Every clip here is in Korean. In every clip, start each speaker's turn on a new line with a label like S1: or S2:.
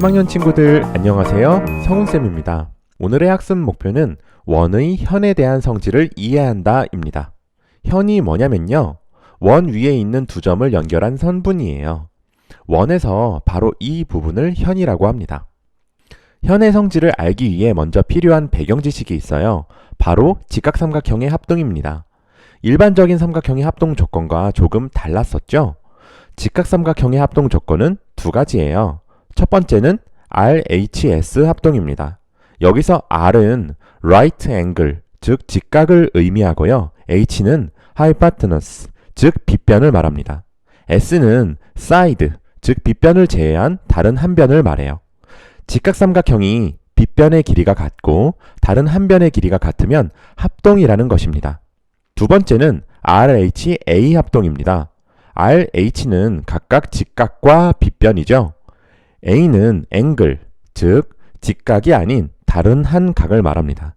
S1: 3학년 친구들 안녕하세요. 성훈쌤입니다. 오늘의 학습 목표는 원의 현에 대한 성질을 이해한다 입니다. 현이 뭐냐면요, 원 위에 있는 두 점을 연결한 선분이에요. 원에서 바로 이 부분을 현이라고 합니다. 현의 성질을 알기 위해 먼저 필요한 배경 지식이 있어요. 바로 직각삼각형의 합동입니다. 일반적인 삼각형의 합동 조건과 조금 달랐었죠? 직각삼각형의 합동 조건은 두 가지예요. 첫 번째는 RHS 합동입니다. 여기서 R은 right angle, 즉 직각을 의미하고요. H는 hypotenuse, 즉 빗변을 말합니다. S는 side, 즉 빗변을 제외한 다른 한 변을 말해요. 직각삼각형이 빗변의 길이가 같고 다른 한 변의 길이가 같으면 합동이라는 것입니다. 두 번째는 RHA 합동입니다. RH는 각각 직각과 빗변이죠. A는 angle, 즉 직각이 아닌 다른 한 각을 말합니다.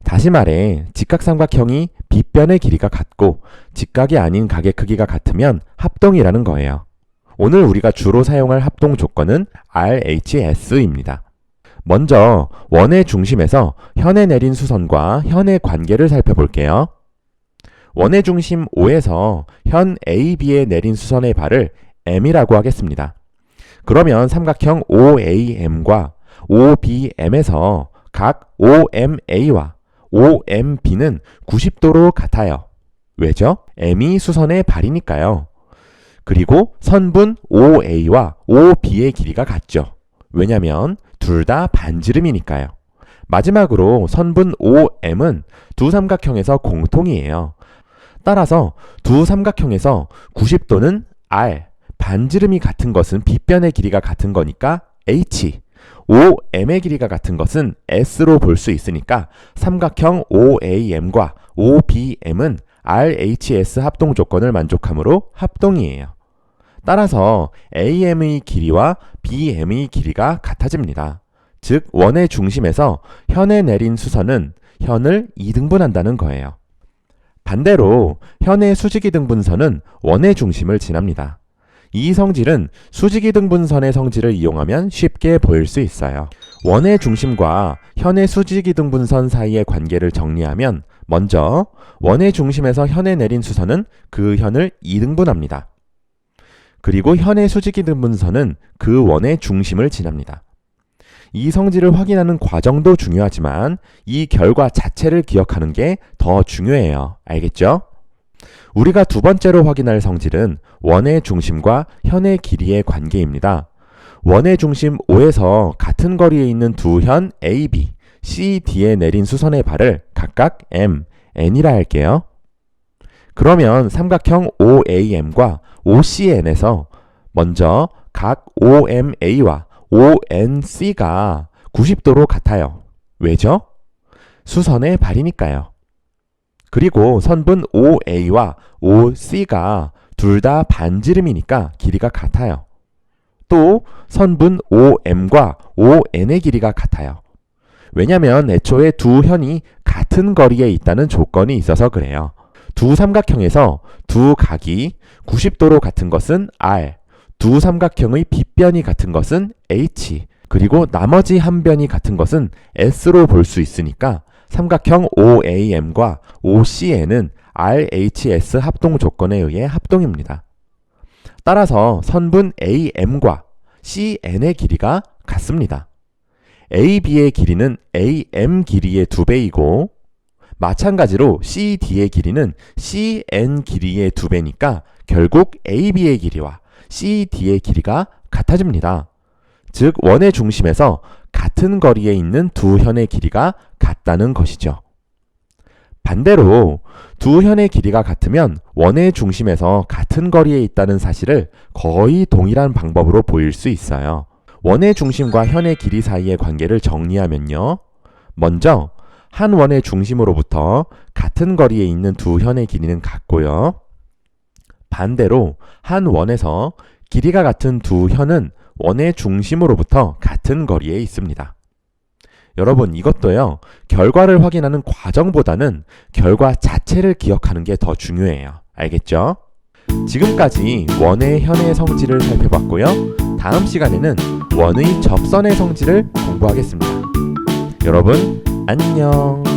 S1: 다시 말해 직각삼각형이 빗변의 길이가 같고 직각이 아닌 각의 크기가 같으면 합동이라는 거예요. 오늘 우리가 주로 사용할 합동 조건은 RHS입니다. 먼저 원의 중심에서 현에 내린 수선과 현의 관계를 살펴볼게요. 원의 중심 O에서 현 AB에 내린 수선의 발을 M이라고 하겠습니다. 그러면 삼각형 OAM과 OBM에서 각 OMA와 OMB는 90도로 같아요. 왜죠? M이 수선의 발이니까요. 그리고 선분 OA와 OB의 길이가 같죠. 왜냐면 둘 다 반지름이니까요. 마지막으로 선분 OM은 두 삼각형에서 공통이에요. 따라서 두 삼각형에서 90도는 R, 반지름이 같은 것은 빗변의 길이가 같은 거니까 H, OM의 길이가 같은 것은 S로 볼 수 있으니까 삼각형 OAM과 OBM은 RHS 합동 조건을 만족하므로 합동이에요. 따라서 AM의 길이와 BM의 길이가 같아집니다. 즉 원의 중심에서 현에 내린 수선은 현을 2등분한다는 거예요. 반대로 현의 수직이등분선은 원의 중심을 지납니다. 이 성질은 수직이등분선의 성질을 이용하면 쉽게 보일 수 있어요. 원의 중심과 현의 수직이등분선 사이의 관계를 정리하면 먼저 원의 중심에서 현에 내린 수선은 그 현을 2등분합니다. 그리고 현의 수직이등분선은 그 원의 중심을 지납니다. 이 성질을 확인하는 과정도 중요하지만 이 결과 자체를 기억하는 게 더 중요해요. 알겠죠? 우리가 두 번째로 확인할 성질은 원의 중심과 현의 길이의 관계입니다. 원의 중심 O에서 같은 거리에 있는 두 현 AB, CD에 내린 수선의 발을 각각 M, N이라 할게요. 그러면 삼각형 OAM과 OCN에서 먼저 각 OMA와 ONC가 90도로 같아요. 왜죠? 수선의 발이니까요. 그리고 선분 OA와 OC가 둘 다 반지름이니까 길이가 같아요. 또 선분 OM과 ON의 길이가 같아요. 왜냐면 애초에 두 현이 같은 거리에 있다는 조건이 있어서 그래요. 두 삼각형에서 두 각이 90도로 같은 것은 R, 두 삼각형의 빗변이 같은 것은 H, 그리고 나머지 한 변이 같은 것은 S로 볼 수 있으니까 삼각형 OAM과 OCN은 RHS 합동 조건에 의해 합동입니다. 따라서 선분 AM과 CN의 길이가 같습니다. AB의 길이는 AM 길이의 2배이고 마찬가지로 CD의 길이는 CN 길이의 2배니까 결국 AB의 길이와 CD의 길이가 같아집니다. 즉 원의 중심에서 같은 거리에 있는 두 현의 길이가 같다는 것이죠. 반대로 두 현의 길이가 같으면 원의 중심에서 같은 거리에 있다는 사실을 거의 동일한 방법으로 보일 수 있어요. 원의 중심과 현의 길이 사이의 관계를 정리하면요. 먼저 한 원의 중심으로부터 같은 거리에 있는 두 현의 길이는 같고요. 반대로 한 원에서 길이가 같은 두 현은 원의 중심으로부터 같은 거리에 있습니다. 여러분 이것도요, 결과를 확인하는 과정보다는 결과 자체를 기억하는 게 더 중요해요. 알겠죠? 지금까지 원의 현의 성질을 살펴봤고요. 다음 시간에는 원의 접선의 성질을 공부하겠습니다. 여러분, 안녕.